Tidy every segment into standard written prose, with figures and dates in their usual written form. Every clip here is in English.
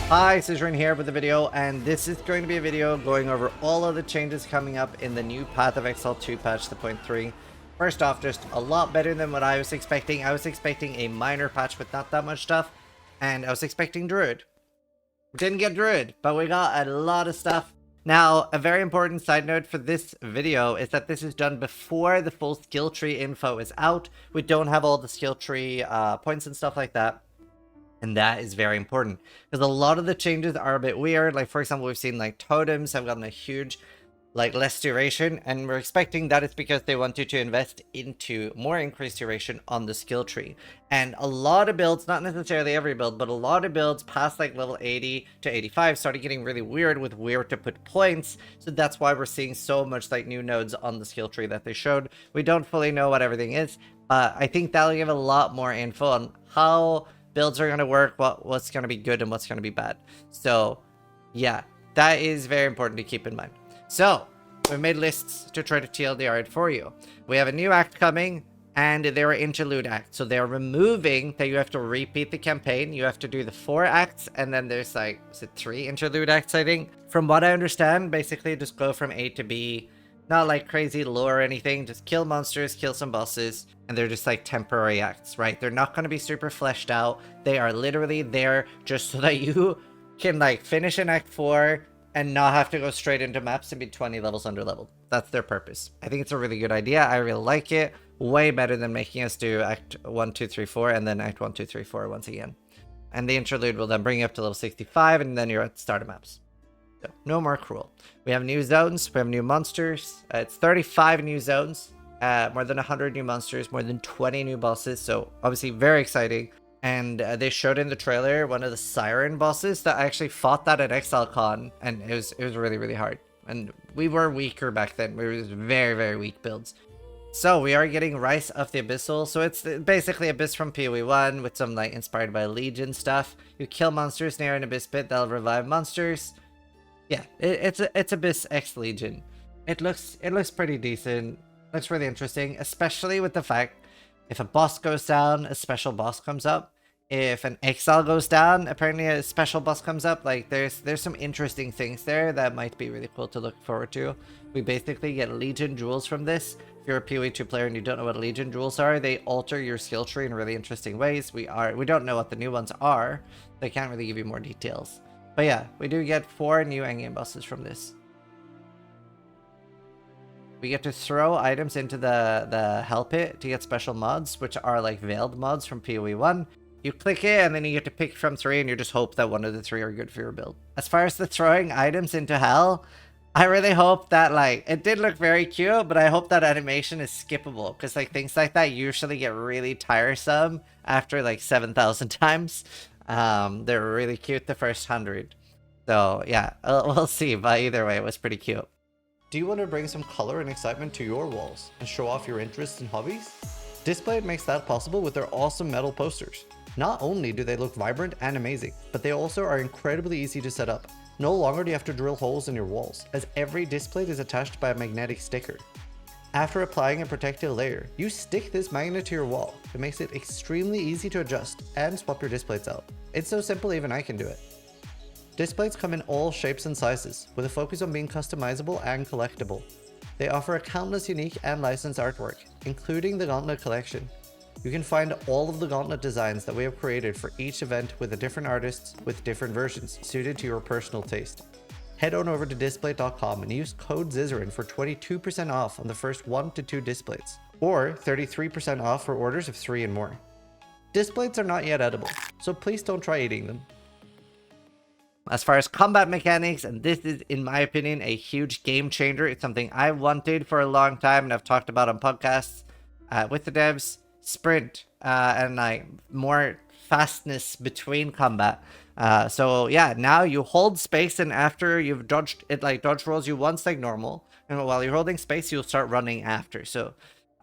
Hi, Zizaran here with a video, and this is going to be a video going over all of the changes coming up in the new Path of Exile 2 patch 2.3. First off, just a lot better than what I was expecting. I was expecting a minor patch with not that much stuff, and I was expecting Druid. We didn't get Druid, but we got a lot of stuff. Now, a very important side note for this video is that this is done before the full skill tree info is out. We don't have all the skill tree points and stuff like that. And that is very important because a lot of the changes are a bit weird. Like, for example, we've seen like totems have gotten a huge, less duration, and we're expecting that it's because they want you to invest into more increased duration on the skill tree. And a lot of builds, not necessarily every build, but a lot of builds past like level 80 to 85 started getting really weird with where to put points. So that's why we're seeing so much like new nodes on the skill tree that they showed. We don't fully know what everything is. I think that'll give a lot more info on how builds are going to work, what's going to be good and what's going to be bad. So yeah, that is very important to keep in mind. So we made lists to try to TLDR it for you. We have a new act coming, and there are interlude acts. So they're removing that you have to repeat the campaign. You have to do the 4 acts, and then there's like, is it 3 interlude acts, I think? From what I understand, basically just go from A to B. Not like crazy lore or anything, just kill monsters, kill some bosses, and they're just like temporary acts, right? They're not going to be super fleshed out. They are literally there just so that you can like finish an act 4 and not have to go straight into maps and be 20 levels under leveled. That's their purpose. I think it's a really good idea. I really like it. Way better than making us do act 1, 2, 3, 4 and then act 1, 2, 3, 4 once again. And the interlude will then bring you up to level 65 and then you're at the start of maps. So, no more cruel. We have new zones, we have new monsters. It's 35 new zones, more than 100 new monsters, more than 20 new bosses. So obviously very exciting. And they showed in the trailer one of the Siren bosses that I actually fought that at ExileCon, and it was really, really hard. And we were weaker back then. We were very, very weak builds. So we are getting Rise of the Abyssal. So it's basically Abyss from PoE1 with some like inspired by Legion stuff. You kill monsters near an Abyss pit, that'll revive monsters. Yeah, it's Abyss X Legion. It looks pretty decent. Looks really interesting, especially with the fact if a boss goes down, a special boss comes up. If an exile goes down, apparently a special boss comes up. Like there's some interesting things there that might be really cool to look forward to. We basically get Legion jewels from this. If you're a PoE2 player and you don't know what Legion jewels are, they alter your skill tree in really interesting ways. We don't know what the new ones are. They can't really give you more details. But yeah, we do get 4 new endgame bosses from this. We get to throw items into the hell pit to get special mods, which are like veiled mods from PoE1. You click it and then you get to pick from 3 and you just hope that one of the 3 are good for your build. As far as the throwing items into hell, I really hope that like, it did look very cute, but I hope that animation is skippable because like things like that usually get really tiresome after like 7,000 times. They're really cute the first 100. So yeah, we'll see, but either way, it was pretty cute. Do you want to bring some color and excitement to your walls and show off your interests and hobbies? Display makes that possible with their awesome metal posters. Not only do they look vibrant and amazing, but they also are incredibly easy to set up. No longer do you have to drill holes in your walls, as every display is attached by a magnetic sticker. After applying a protective layer, you stick this magnet to your wall. It makes it extremely easy to adjust and swap your displays out. It's so simple even I can do it. Displays come in all shapes and sizes, with a focus on being customizable and collectible. They offer a countless unique and licensed artwork, including the Gauntlet collection. You can find all of the Gauntlet designs that we have created for each event with the different artists with different versions suited to your personal taste. Head on over to display.com and use code Zizaran for 22% off on the first 1 to 2 displays, or 33% off for orders of 3 and more. Displays are not yet edible, so please don't try eating them. As far as combat mechanics, and this is, in my opinion, a huge game changer. It's something I wanted for a long time and I've talked about on podcasts with the devs. Sprint and like more fastness between combat. So yeah, now you hold space and after you've dodged it, like dodge rolls you once like normal. And while you're holding space, you'll start running after. So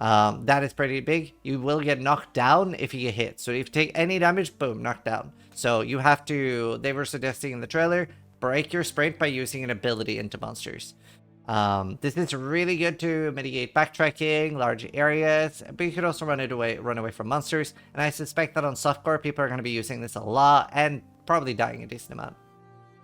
that is pretty big. You will get knocked down if you get hit. So if you take any damage, boom, knocked down. So you have to, they were suggesting in the trailer, break your sprint by using an ability into monsters. This is really good to mitigate backtracking, large areas, but you could also run away from monsters. And I suspect that on softcore, people are going to be using this a lot and probably dying a decent amount.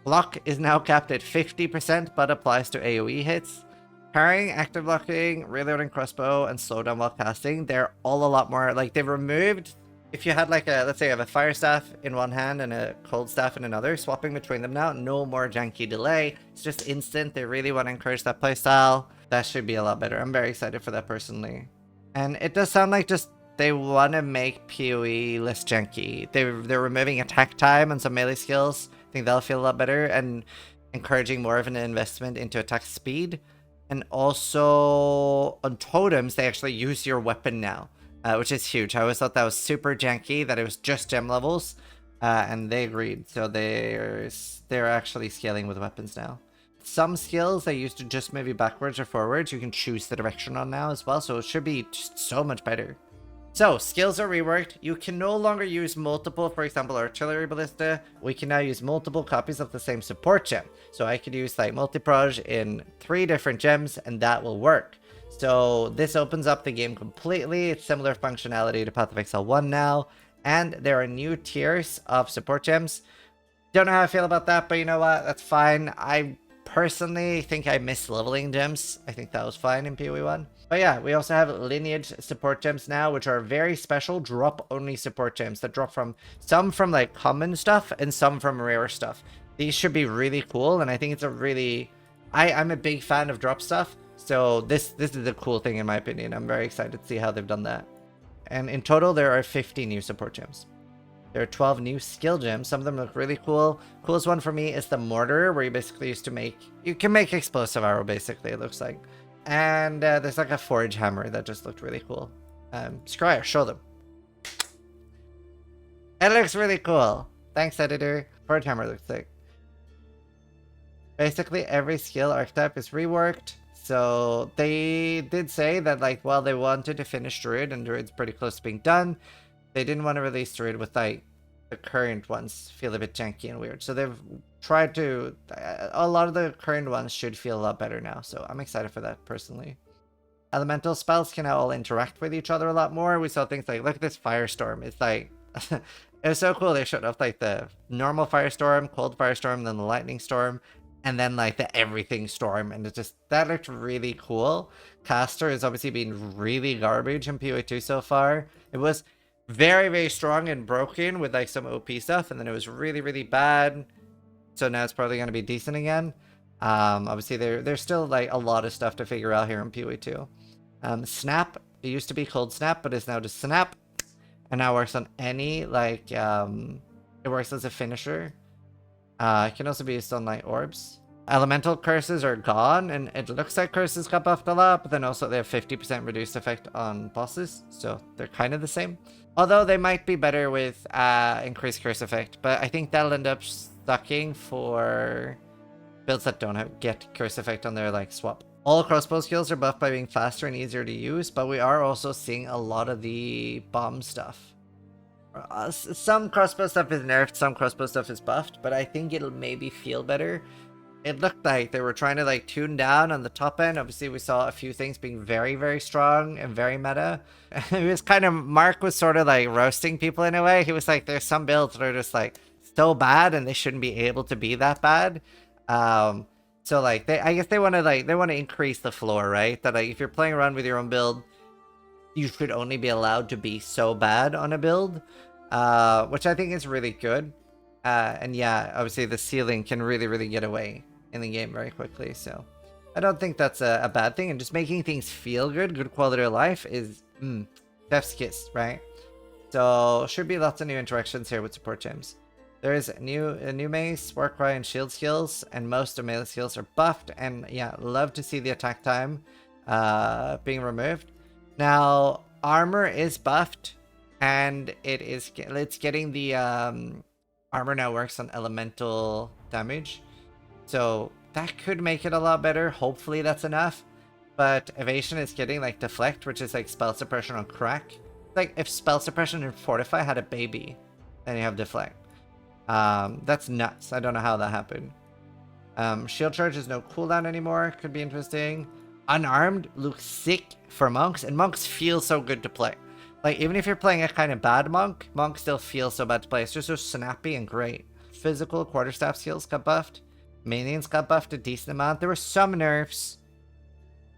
Block is now capped at 50%, but applies to AoE hits. Parrying, active blocking, reloading crossbow, and slowdown while casting, they're all a lot more, like, they've removed, if you had like a, let's say you have a fire staff in one hand and a cold staff in another, swapping between them now, no more janky delay, it's just instant. They really want to encourage that playstyle. That should be a lot better. I'm very excited for that personally. And it does sound like just they want to make PoE less janky. They're removing attack time and some melee skills. I think that'll feel a lot better, and encouraging more of an investment into attack speed. And also on totems, they actually use your weapon now, which is huge. I always thought that was super janky, that it was just gem levels, and they agreed. So they're actually scaling with weapons now. Some skills they used to just maybe backwards or forwards, you can choose the direction on now as well. So it should be just so much better. So, skills are reworked. You can no longer use multiple, for example, artillery ballista. We can now use multiple copies of the same support gem. So I could use like multi-proj in 3 different gems and that will work. So this opens up the game completely. It's similar functionality to Path of Exile 1 now. And there are new tiers of support gems. Don't know how I feel about that, but you know what? That's fine. I personally think I miss leveling gems. I think that was fine in PoE 1. But yeah, we also have lineage support gems now, which are very special drop-only support gems that drop from some from like common stuff and some from rare stuff. These should be really cool, and I think it's a really... I'm a big fan of drop stuff, so this is a cool thing in my opinion. I'm very excited to see how they've done that. And in total, there are 50 new support gems. There are 12 new skill gems. Some of them look really cool. Coolest one for me is the mortar, where you basically used to make... You can make explosive arrow, basically, it looks like. And there's like a forge hammer that just looked really cool. Scryer, show them. It looks really cool. Thanks, editor. Forge hammer looks sick. Basically, every skill archetype is reworked. So they did say that, like, while they wanted to finish Druid, and Druid's pretty close to being done, they didn't want to release Druid with, like, the current ones feel a bit janky and weird. So they've tried to... A lot of the current ones should feel a lot better now. So I'm excited for that, personally. Elemental spells can now all interact with each other a lot more. We saw things like, look at this Firestorm. It's like... it was so cool. They showed off, like, the normal Firestorm, cold Firestorm, then the Lightning Storm, and then, like, the Everything Storm. And it just... That looked really cool. Caster has obviously been really garbage in PoE2 so far. It was... very, very strong and broken with like some OP stuff, and then it was really, really bad. So now it's probably going to be decent again. Obviously, there's still like a lot of stuff to figure out here in PoE2. Snap, it used to be Cold Snap, but it's now just Snap. And now works on any, like, it works as a finisher. It can also be used on like orbs. Elemental curses are gone, and it looks like curses got buffed a lot, but then also they have 50% reduced effect on bosses, so they're kind of the same. Although they might be better with increased curse effect, but I think that'll end up sucking for builds that don't get curse effect on their like swap. All crossbow skills are buffed by being faster and easier to use, but we are also seeing a lot of the bomb stuff. Some crossbow stuff is nerfed, some crossbow stuff is buffed, but I think it'll maybe feel better. It looked like they were trying to like tune down on the top end. Obviously, we saw a few things being very, very strong and very meta. It was kind of, Mark was sort of like roasting people in a way. He was like, there's some builds that are just like so bad and they shouldn't be able to be that bad. So like, I guess they want to increase the floor, right? That like, if you're playing around with your own build, you should only be allowed to be so bad on a build, which I think is really good. And yeah, obviously the ceiling can really, really get away in the game very quickly, so I don't think that's a bad thing. And just making things feel good quality of life is chef's kiss, right? So should be lots of new interactions here with support gems. There's a new mace, Warcry, and shield skills, and most of melee skills are buffed. And yeah, love to see the attack time being removed. Now armor is buffed, and it's getting the armor now works on elemental damage. So that could make it a lot better. Hopefully that's enough. But evasion is getting like deflect, which is like spell suppression on crack. Like if spell suppression and fortify had a baby, then you have deflect. That's nuts. I don't know how that happened. Shield charge is no cooldown anymore. Could be interesting. Unarmed looks sick for monks, and monks feel so good to play. Like even if you're playing a kind of bad monk, monk still feels so bad to play. It's just so snappy and great. physical quarterstaff skills got buffed. Minions got buffed a decent amount. There were some nerfs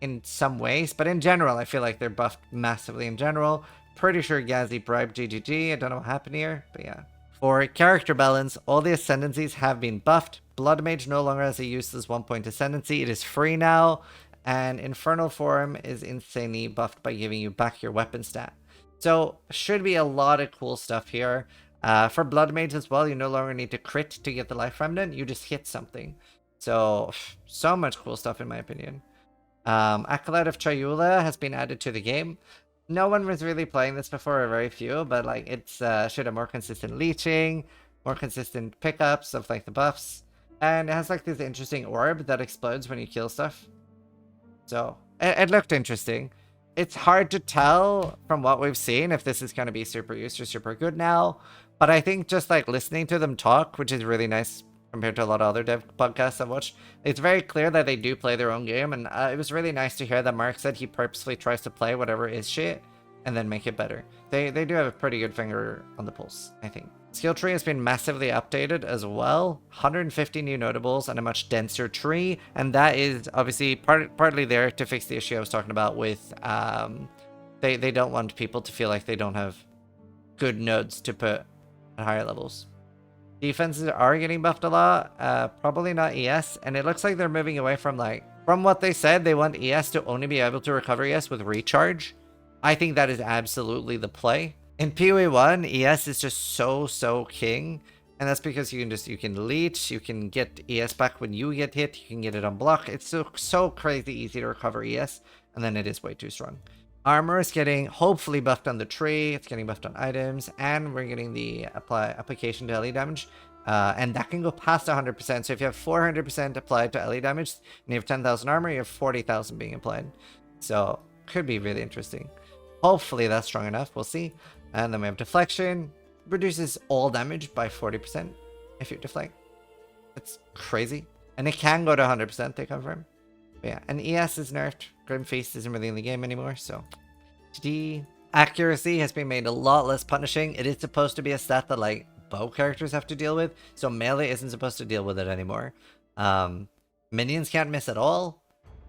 in some ways, but in general, I feel like they're buffed massively in general. Pretty sure Gazi bribed GGG. I don't know what happened here, but yeah. For character balance, all the ascendancies have been buffed. Blood Mage no longer has a useless 1-point ascendancy. It is free now, and Infernal Form is insanely buffed by giving you back your weapon stat. So, should be a lot of cool stuff here. For Blood Mage as well, you no longer need to crit to get the Life Remnant. You just hit something. So much cool stuff in my opinion. Acolyte of Chayula has been added to the game. No one was really playing this before, or very few, but like it's should have more consistent leeching, more consistent pickups of like the buffs, and it has like this interesting orb that explodes when you kill stuff. So it looked interesting. It's hard to tell from what we've seen if this is going to be super used or super good now, but I think just like listening to them talk, which is really nice compared to a lot of other dev podcasts I've watched, it's very clear that they do play their own game, and it was really nice to hear that Mark said he purposely tries to play whatever is shit and then make it better. They do have a pretty good finger on the pulse, I think. Skill tree has been massively updated as well. 150 new notables and a much denser tree, and that is obviously partly there to fix the issue I was talking about with they don't want people to feel like they don't have good nodes to put at higher levels. Defenses are getting buffed a lot, probably not ES, and it looks like they're moving away from from what they said, they want ES to only be able to recover ES with recharge. I think that is absolutely the play. In PoE1, ES is just so king, and that's because you can leech, you can get ES back when you get hit, you can get it on block. It's so crazy easy to recover ES, and then it is way too strong. Armor is getting hopefully buffed on the tree, it's getting buffed on items, and we're getting the application to LE damage. And that can go past 100%. So if you have 400% applied to LE damage, and you have 10,000 armor, you have 40,000 being applied. So could be really interesting. Hopefully that's strong enough, we'll see. And then we have deflection, reduces all damage by 40% if you deflect. That's crazy. And it can go to 100%, they confirm. But yeah, and ES is nerfed. Grim Feast isn't really in the game anymore, so GG. Accuracy has been made a lot less punishing. It is supposed to be a stat that like bow characters have to deal with, so melee isn't supposed to deal with it anymore. Minions can't miss at all.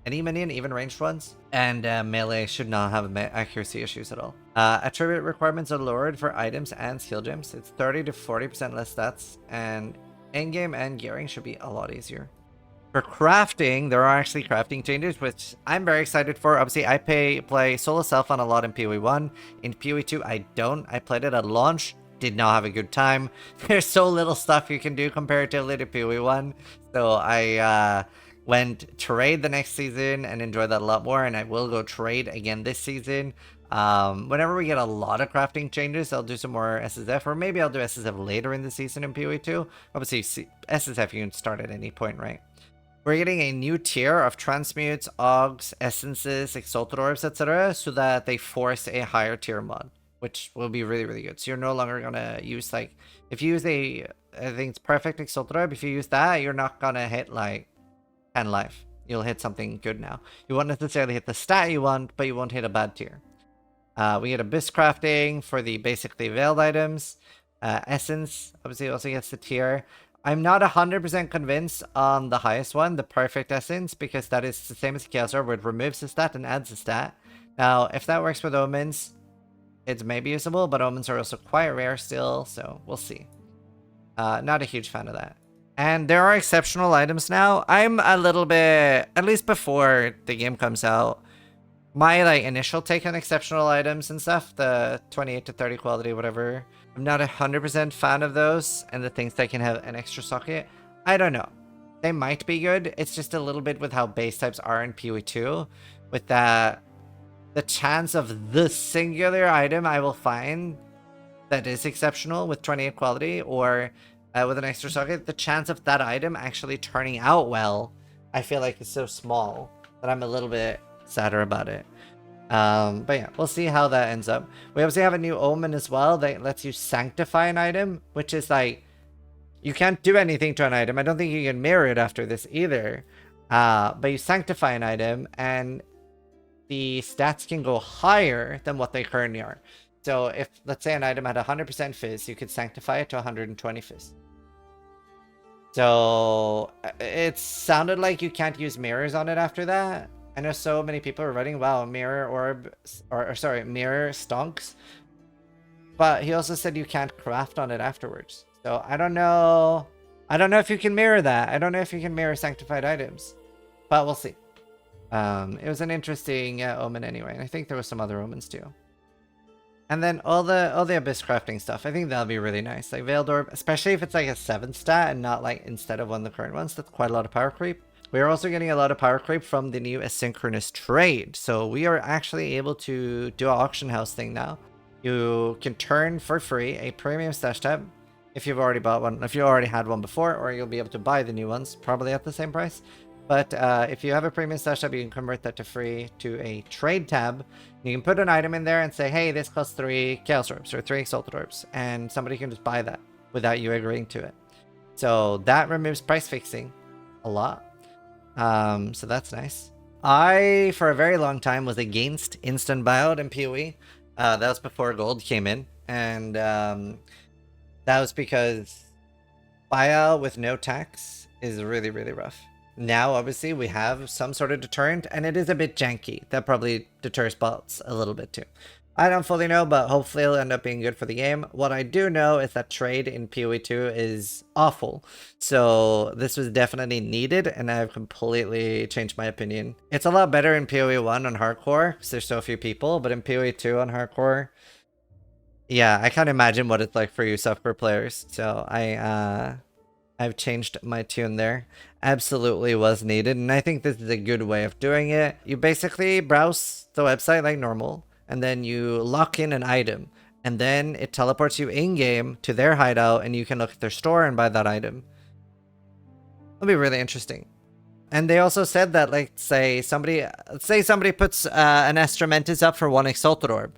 Any minion, even ranged ones. And melee should not have accuracy issues at all. Attribute requirements are lowered for items and skill gems. It's 30 to 40% less stats, and endgame and gearing should be a lot easier. For crafting, there are actually crafting changes, which I'm very excited for. Obviously, I play solo self-on a lot in PoE1. In PoE2, I don't. I played it at launch. Did not have a good time. There's so little stuff you can do comparatively to PoE1. So I went to raid the next season and enjoyed that a lot more. And I will go trade again this season. Whenever we get a lot of crafting changes, I'll do some more SSF. Or maybe I'll do SSF later in the season in PoE2. Obviously, SSF you can start at any point, right? We're getting a new tier of transmutes, augs, essences, exalted orbs, etc. so that they force a higher tier mod, which will be really good. So you're no longer gonna use like, if you use I think it's perfect exalted orb, if you use that, you're not gonna hit like 10 life. You'll hit something good now. You won't necessarily hit the stat you want, but you won't hit a bad tier. We get abyss crafting for the basically veiled items. Essence obviously also gets the tier. I'm not 100% convinced on the highest one, the perfect essence, because that is the same as the Chaos Orb, where it removes a stat and adds a stat. Now, if that works with omens, it's maybe usable, but omens are also quite rare still, so we'll see. Not a huge fan of that. And there are exceptional items now. I'm a little bit, at least before the game comes out, my like initial take on exceptional items and stuff, the 28 to 30 quality, whatever, I'm not 100% fan of those, and the things that can have an extra socket, I don't know. They might be good. It's just a little bit with how base types are in PoE2, with that the chance of the singular item I will find that is exceptional with 28 quality or with an extra socket, the chance of that item actually turning out well, I feel like is so small that I'm a little bit sadder about it. But yeah, we'll see how that ends up. We obviously have a new omen as well that lets you sanctify an item, which is like, you can't do anything to an item. I don't think you can mirror it after this either. But you sanctify an item and the stats can go higher than what they currently are. So if, let's say an item had 100% fizz, you could sanctify it to 120 fizz. So it sounded like you can't use mirrors on it after that. I know so many people are writing, wow, mirror orb, or sorry, mirror stonks. But he also said you can't craft on it afterwards. So I don't know. I don't know if you can mirror that. I don't know if you can mirror sanctified items. But we'll see. It was an interesting omen anyway. And I think there was some other omens too. And then all the abyss crafting stuff. I think that'll be really nice. Like Veiled Orb, especially if it's like a 7 stat and not like instead of one of the current ones. That's quite a lot of power creep. We are also getting a lot of power creep from the new asynchronous trade. So we are actually able to do an auction house thing now. You can turn for free a premium stash tab if you've already bought one, if you already had one before, or you'll be able to buy the new ones, probably at the same price. But if you have a premium stash tab, you can convert that to free to a trade tab. You can put an item in there and say, hey, this costs 3 Chaos Orbs or 3 Exalted Orbs, and somebody can just buy that without you agreeing to it. So that removes price fixing a lot. So that's nice. I, for a very long time, was against instant buyout in PoE. That was before gold came in, and that was because buyout with no tax is really, really rough. Now, obviously, we have some sort of deterrent, and it is a bit janky. That probably deters bots a little bit too. I don't fully know, but hopefully it'll end up being good for the game. What I do know is that trade in PoE2 is awful. So this was definitely needed, and I've completely changed my opinion. It's a lot better in PoE1 on hardcore, because there's so few people, but in PoE2 on hardcore, yeah, I can't imagine what it's like for you softcore players. So I've changed my tune there. Absolutely was needed, and I think this is a good way of doing it. You basically browse the website like normal, and then you lock in an item, and then it teleports you in-game to their hideout, and you can look at their store and buy that item. It'll be really interesting. And they also said that, like, say somebody puts an Ascendancy up for 1 Exalted Orb,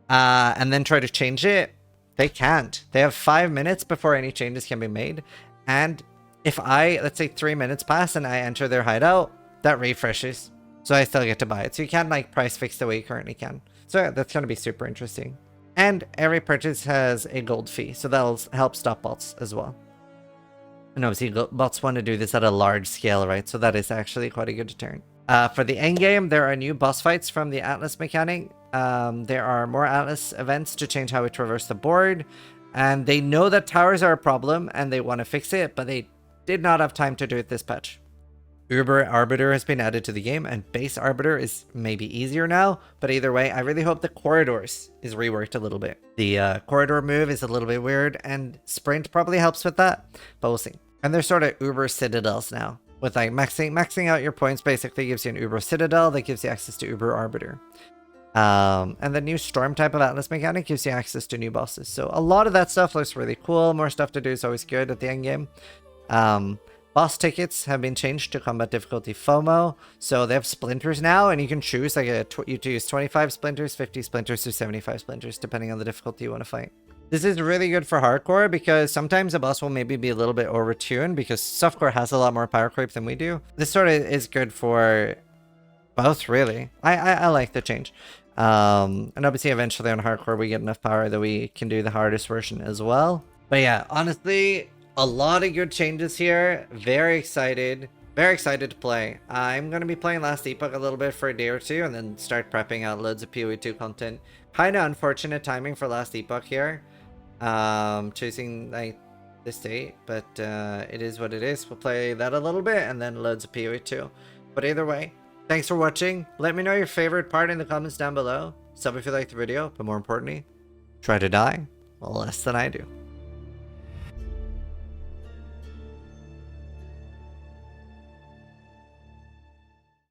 and then try to change it. They can't. They have 5 minutes before any changes can be made. And if let's say 3 minutes pass and I enter their hideout, that refreshes. So I still get to buy it. So you can't like price fix the way you currently can. So yeah, that's going to be super interesting. And every purchase has a gold fee. So that'll help stop bots as well. And obviously bots want to do this at a large scale, right? So that is actually quite a good deterrent. For the endgame, there are new boss fights from the Atlas mechanic. There are more Atlas events to change how we traverse the board. And they know that towers are a problem and they want to fix it, but they did not have time to do it this patch. Uber Arbiter has been added to the game, and Base Arbiter is maybe easier now, but either way, I really hope the Corridors is reworked a little bit. The Corridor move is a little bit weird, and Sprint probably helps with that, but we'll see. And they're sort of Uber Citadels now, with like maxing out your points basically gives you an Uber Citadel that gives you access to Uber Arbiter. And the new Storm type of Atlas mechanic gives you access to new bosses. So a lot of that stuff looks really cool. More stuff to do is always good at the end game. Boss tickets have been changed to combat difficulty FOMO. So they have splinters now, and you can choose like you use 25 splinters, 50 splinters, or 75 splinters, depending on the difficulty you want to fight. This is really good for hardcore because sometimes a boss will maybe be a little bit overtuned because softcore has a lot more power creep than we do. This sort of is good for both, really. I like the change. And obviously eventually on hardcore we get enough power that we can do the hardest version as well. But yeah, honestly, a lot of good changes here. Very excited to play. I'm going to be playing Last Epoch a little bit for a day or two and then start prepping out loads of PoE2 content. Kind of unfortunate timing for Last Epoch here. Chasing like this date, but it is what it is. We'll play that a little bit and then loads of PoE2. But either way, thanks for watching. Let me know your favorite part in the comments down below. Sub if you liked the video, but more importantly, try to die less than I do.